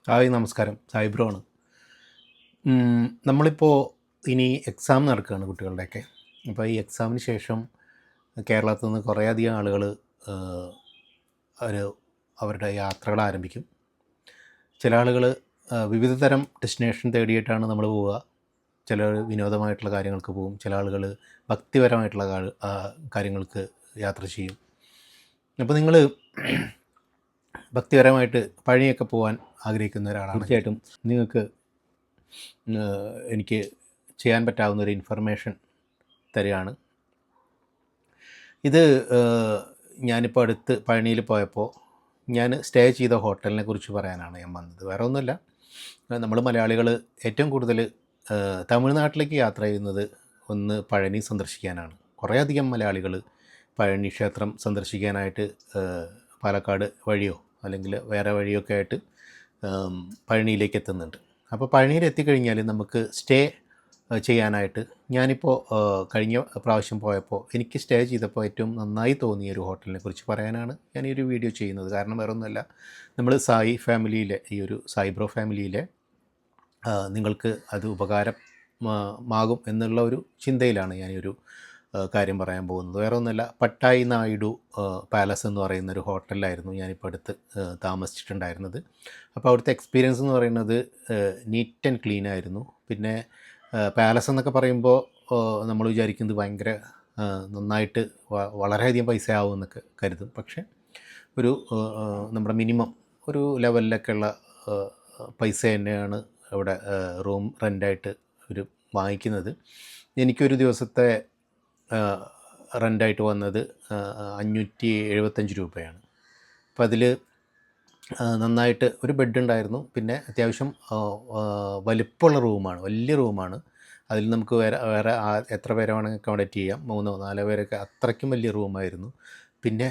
Hi നമസ്കാരം, സായിബ്രോ ആണ്. നമ്മളിപ്പോൾ ഇനി എക്സാം നടക്കുകയാണ് കുട്ടികളുടെയൊക്കെ. അപ്പോൾ ഈ എക്സാമിന് ശേഷം കേരളത്തിൽ നിന്ന് കുറേയധികം ആളുകൾ ഒരു അവരുടെ യാത്രകൾ ആരംഭിക്കും. ചില ആളുകൾ വിവിധ തരം ഡെസ്റ്റിനേഷൻ തേടിയിട്ടാണ് നമ്മൾ പോവുക. ചിലർ വിനോദമായിട്ടുള്ള കാര്യങ്ങൾക്ക് പോകും, ചില ആളുകൾ ഭക്തിപരമായിട്ടുള്ള കാര്യങ്ങൾക്ക് യാത്ര ചെയ്യും. അപ്പോൾ നിങ്ങൾ ഭക്തിപരമായിട്ട് പഴനിയൊക്കെ പോകാൻ ആഗ്രഹിക്കുന്ന ഒരാളാണ്, തീർച്ചയായിട്ടും നിങ്ങൾക്ക് എനിക്ക് ചെയ്യാൻ പറ്റാവുന്ന ഒരു ഇൻഫർമേഷൻ തരികയാണ്. ഇത് ഞാനിപ്പോൾ അടുത്ത് പഴനിയിൽ പോയപ്പോൾ ഞാൻ സ്റ്റേ ചെയ്ത ഹോട്ടലിനെ കുറിച്ച് പറയാനാണ് ഞാൻ വന്നത്. വേറെ ഒന്നുമില്ല, നമ്മൾ മലയാളികൾ ഏറ്റവും കൂടുതൽ തമിഴ്നാട്ടിലേക്ക് യാത്ര ചെയ്യുന്നത് ഒന്ന് പഴനി സന്ദർശിക്കാനാണ്. കുറേയധികം മലയാളികൾ പഴനി ക്ഷേത്രം സന്ദർശിക്കാനായിട്ട് പാലക്കാട് വഴിയോ അല്ലെങ്കിൽ വേറെ വഴിയൊക്കെ ആയിട്ട് പഴനിയിലേക്ക് എത്തുന്നുണ്ട്. അപ്പോൾ പഴനിയിൽ എത്തിക്കഴിഞ്ഞാൽ നമുക്ക് സ്റ്റേ ചെയ്യാനായിട്ട് ഞാനിപ്പോൾ കഴിഞ്ഞ പ്രാവശ്യം പോയപ്പോൾ എനിക്ക് സ്റ്റേ ചെയ്തപ്പോൾ ഏറ്റവും നന്നായി തോന്നിയ ഒരു ഹോട്ടലിനെ കുറിച്ച് പറയാനാണ് ഞാൻ ഈ ഒരു വീഡിയോ ചെയ്യുന്നത്. കാരണം വേറെ ഒന്നുമല്ല, നമ്മൾ സായി ഫാമിലിയിലെ ഈ ഒരു സായിബ്രോ ഫാമിലിയിലെ നിങ്ങൾക്ക് അത് ഉപകാരമാകും എന്നുള്ള ഒരു ചിന്തയിലാണ് ഞാൻ ഈ ഒരു കാര്യം പറയാൻ പോകുന്നത്. വേറെ ഒന്നുമല്ല, പട്ടായി നായിഡു പാലസ് എന്ന് പറയുന്നൊരു ഹോട്ടലിലായിരുന്നു ഞാനിപ്പോൾ അടുത്ത് താമസിച്ചിട്ടുണ്ടായിരുന്നത്. അപ്പോൾ അവിടുത്തെ എക്സ്പീരിയൻസ് എന്ന് പറയുന്നത് നീറ്റ് ആൻഡ് ക്ലീൻ ആയിരുന്നു. പിന്നെ പാലസ് എന്നൊക്കെ പറയുമ്പോൾ നമ്മൾ വിചാരിക്കുന്നത് ഭയങ്കര നന്നായിട്ട് വളരെയധികം പൈസ ആവുമെന്നൊക്കെ കരുതും. പക്ഷേ ഒരു നമ്മുടെ മിനിമം ഒരു ലെവലിലൊക്കെയുള്ള പൈസ തന്നെയാണ് ഇവിടെ റൂം റെൻ്റായിട്ട് ഒരു വാങ്ങിക്കുന്നത്. എനിക്കൊരു ദിവസത്തെ റെൻ്റായിട്ട് വന്നത് 575 രൂപയാണ്. അപ്പോൾ അതിൽ നന്നായിട്ട് ഒരു ബെഡ് ഉണ്ടായിരുന്നു, പിന്നെ അത്യാവശ്യം വലിപ്പമുള്ള റൂമാണ്, വലിയ റൂമാണ്. അതിൽ നമുക്ക് വേറെ എത്ര പേരെ വേണമെങ്കിൽ അക്കോമഡേറ്റ് ചെയ്യാം, 3-4 പേരൊക്കെ, അത്രയ്ക്കും വലിയ റൂമായിരുന്നു. പിന്നെ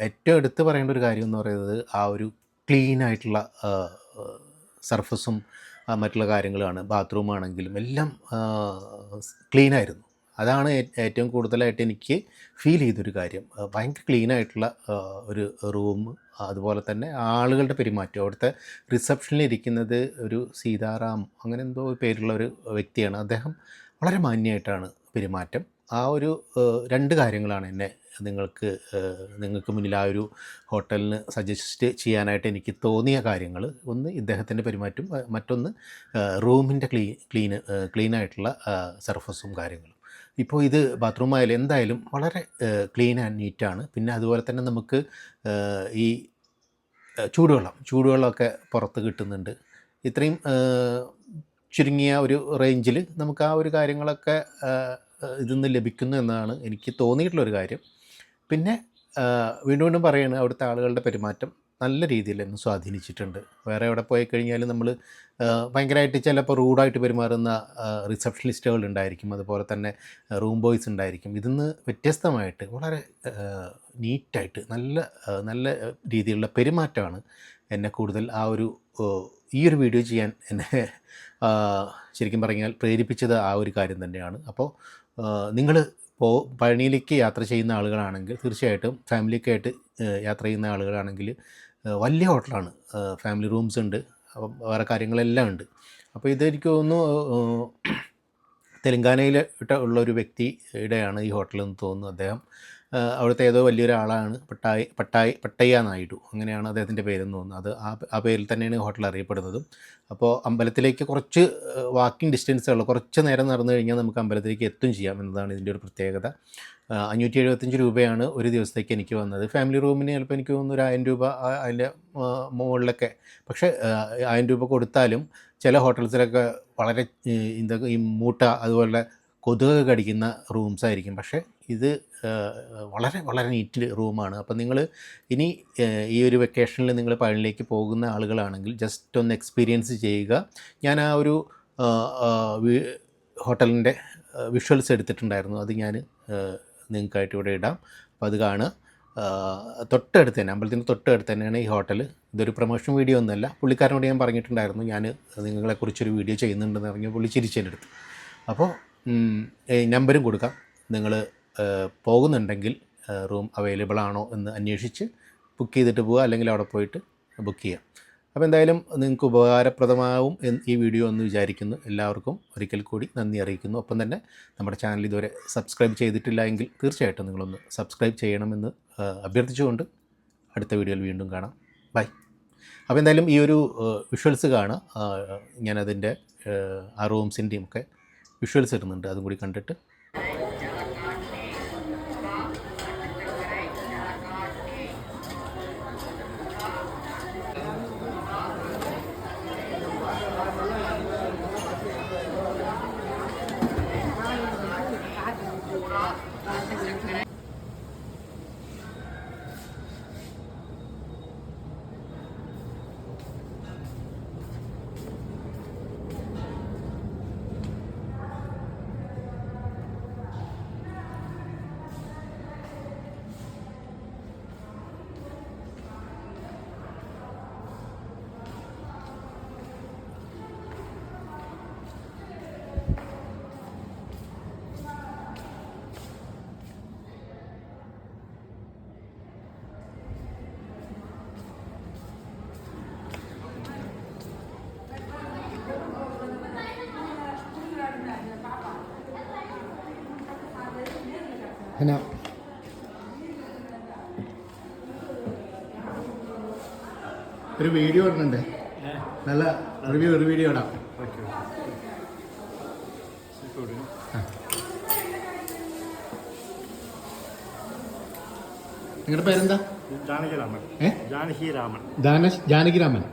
ഏറ്റവും എടുത്ത് പറയേണ്ട ഒരു കാര്യം എന്ന് പറയുന്നത് ആ ഒരു ക്ലീനായിട്ടുള്ള സർഫസും മറ്റുള്ള കാര്യങ്ങളാണ്. ബാത്റൂമാണെങ്കിലും എല്ലാം ക്ലീനായിരുന്നു. അതാണ് ഏറ്റവും കൂടുതലായിട്ട് എനിക്ക് ഫീൽ ചെയ്തൊരു കാര്യം. ഭയങ്കര ക്ലീനായിട്ടുള്ള ഒരു റൂം. അതുപോലെ തന്നെ ആളുകളുടെ പെരുമാറ്റം, അവിടുത്തെ റിസപ്ഷനിൽ ഇരിക്കുന്നത് ഒരു സീതാറാം അങ്ങനെ എന്തോ പേരുള്ള ഒരു വ്യക്തിയാണ്. അദ്ദേഹം വളരെ മാന്യമായിട്ടാണ് പെരുമാറ്റം. ആ ഒരു 2 കാര്യങ്ങളാണ് എന്നെ നിങ്ങൾക്ക് മുന്നിൽ ആ ഒരു ഹോട്ടലിന് സജസ്റ്റ് ചെയ്യാനായിട്ട് എനിക്ക് തോന്നിയ കാര്യങ്ങൾ. ഒന്ന് ഇദ്ദേഹത്തിൻ്റെ പെരുമാറ്റം, മറ്റൊന്ന് റൂമിൻ്റെ ക്ലീനായിട്ടുള്ള സർഫസും കാര്യങ്ങളും. ഇപ്പോൾ ഇത് ബാത്റൂം ആയാലും എന്തായാലും വളരെ ക്ലീൻ ആൻഡ് നീറ്റാണ്. പിന്നെ അതുപോലെ തന്നെ നമുക്ക് ഈ ചൂടുവെള്ളമൊക്കെ പുറത്ത് കിട്ടുന്നുണ്ട്. ഇത്രയും ചുരുങ്ങിയ ഒരു റേഞ്ചിൽ നമുക്ക് ആ ഒരു കാര്യങ്ങളൊക്കെ ഇതിൽ നിന്ന് ലഭിക്കുന്നു എന്നതാണ് എനിക്ക് തോന്നിയിട്ടുള്ളൊരു കാര്യം. പിന്നെ വീണ്ടും പറയുകയാണ്, അവിടുത്തെ ആളുകളുടെ പെരുമാറ്റം നല്ല രീതിയിൽ എന്നെ സ്വാധീനിച്ചിട്ടുണ്ട്. വേറെ എവിടെ പോയി കഴിഞ്ഞാലും നമ്മൾ ഭയങ്കരമായിട്ട് ചിലപ്പോൾ റൂഡായിട്ട് പെരുമാറുന്ന റിസപ്ഷനിസ്റ്റുകൾ ഉണ്ടായിരിക്കും, അതുപോലെ തന്നെ റൂം ബോയ്സ് ഉണ്ടായിരിക്കും. ഇതിന്ന് വ്യത്യസ്തമായിട്ട് വളരെ നീറ്റായിട്ട് നല്ല രീതിയിലുള്ള പെരുമാറ്റമാണ് എന്നെ കൂടുതൽ ആ ഒരു ഈ ഒരു വീഡിയോ ചെയ്യാൻ എന്നെ ശരിക്കും പറഞ്ഞാൽ പ്രേരിപ്പിച്ചത് ആ ഒരു കാര്യം തന്നെയാണ്. അപ്പോൾ നിങ്ങൾ പഴനിയിലേക്ക് യാത്ര ചെയ്യുന്ന ആളുകളാണെങ്കിൽ, തീർച്ചയായിട്ടും ഫാമിലിയൊക്കെ ആയിട്ട് യാത്ര ചെയ്യുന്ന ആളുകളാണെങ്കിൽ വലിയ ഹോട്ടലാണ്, ഫാമിലി റൂംസ് ഉണ്ട്, അപ്പം വേറെ കാര്യങ്ങളെല്ലാം ഉണ്ട്. അപ്പോൾ ഇതെനിക്ക് തോന്നുന്നു തെലങ്കാനയിൽ ഉള്ളൊരു വ്യക്തിയുടെയാണ് ഈ ഹോട്ടലെന്ന് തോന്നുന്നു. അദ്ദേഹം അവിടുത്തെ ഏതോ വലിയൊരാളാണ്, പട്ടയ്യ നായിഡു അങ്ങനെയാണ് അദ്ദേഹത്തിൻ്റെ പേരെന്ന് തോന്നുന്നു. അത് ആ പേരിൽ തന്നെയാണ് ഹോട്ടൽ അറിയപ്പെടുന്നതും. അപ്പോൾ അമ്പലത്തിലേക്ക് കുറച്ച് വാക്കിംഗ് ഡിസ്റ്റൻസേ ഉള്ളൂ, കുറച്ച് നേരം നടന്നു കഴിഞ്ഞാൽ നമുക്ക് അമ്പലത്തിലേക്ക് എത്തും ചെയ്യാം എന്നതാണ് ഇതിൻ്റെ ഒരു പ്രത്യേകത. 575 രൂപയാണ് ഒരു ദിവസത്തേക്ക് എനിക്ക് വന്നത്. ഫാമിലി റൂമിന് ചിലപ്പോൾ എനിക്ക് തോന്നുന്നു ഒരു 1000 രൂപ അതിൻ്റെ മുകളിലൊക്കെ. പക്ഷേ 1000 രൂപ കൊടുത്താലും ചില ഹോട്ടൽസിലൊക്കെ വളരെ ഈ മൂട്ട അതുപോലെ കൊതുക് കടിക്കുന്ന റൂംസ് ആയിരിക്കും. പക്ഷേ ഇത് വളരെ നീറ്റ് റൂമാണ്. അപ്പം നിങ്ങൾ ഇനി ഈ ഒരു വെക്കേഷനിൽ നിങ്ങൾ പഴനിയിലേക്ക് പോകുന്ന ആളുകളാണെങ്കിൽ ജസ്റ്റ് ഒന്ന് എക്സ്പീരിയൻസ് ചെയ്യുക. ഞാൻ ആ ഒരു ഹോട്ടലിൻ്റെ വിഷ്വൽസ് എടുത്തിട്ടുണ്ടായിരുന്നു, അത് ഞാൻ നിങ്ങൾക്കായിട്ട് ഇവിടെ ഇടാം. അപ്പോൾ അത് കാണുക. തൊട്ടടുത്ത് തന്നെ, അമ്പലത്തിൻ്റെ തൊട്ടടുത്ത് തന്നെയാണ് ഈ ഹോട്ടൽ. ഇതൊരു പ്രൊമോഷൻ വീഡിയോ ഒന്നുമല്ല. പുള്ളിക്കാരനോട് ഞാൻ പറഞ്ഞിട്ടുണ്ടായിരുന്നു ഞാൻ നിങ്ങളെക്കുറിച്ചൊരു വീഡിയോ ചെയ്യുന്നുണ്ടെന്ന് പറഞ്ഞ് പുള്ളി ചിരിച്ചെൻ്റെ അടുത്ത്. അപ്പോൾ നമ്പരും കൊടുക്കാം. നിങ്ങൾ പോകുന്നുണ്ടെങ്കിൽ റൂം അവൈലബിൾ ആണോ എന്ന് അന്വേഷിച്ച് ബുക്ക് ചെയ്തിട്ട് പോവുക, അല്ലെങ്കിൽ അവിടെ പോയിട്ട് ബുക്ക് ചെയ്യാം. അപ്പോൾ എന്തായാലും നിങ്ങൾക്ക് ഉപകാരപ്രദമാവും ഈ വീഡിയോ എന്ന് വിചാരിക്കുന്നു. എല്ലാവർക്കും ഒരിക്കൽ കൂടി നന്ദി അറിയിക്കുന്നു. ഒപ്പം തന്നെ നമ്മുടെ ചാനൽ ഇതുവരെ സബ്സ്ക്രൈബ് ചെയ്തിട്ടില്ല എങ്കിൽ തീർച്ചയായിട്ടും നിങ്ങളൊന്ന് സബ്സ്ക്രൈബ് ചെയ്യണമെന്ന് അഭ്യർത്ഥിച്ചുകൊണ്ട് അടുത്ത വീഡിയോയിൽ വീണ്ടും കാണാം. ബൈ. അപ്പോൾ എന്തായാലും ഈ ഒരു വിഷ്വൽസ് കാണാം. ഞാനതിൻ്റെ ആ റൂംസിൻ്റെയും ഒക്കെ വിഷ്വൽസ് ഇടുന്നുണ്ട്. അതും കൂടി കണ്ടിട്ട് എന്നാ ഒരു വീഡിയോ ഇടുന്നുണ്ട്. നല്ല ഒരു വീഡിയോ ഇടാം. നിങ്ങളുടെ പേരെന്താ? ജാനകിരാമൻ. ജാനകിരാമൻ.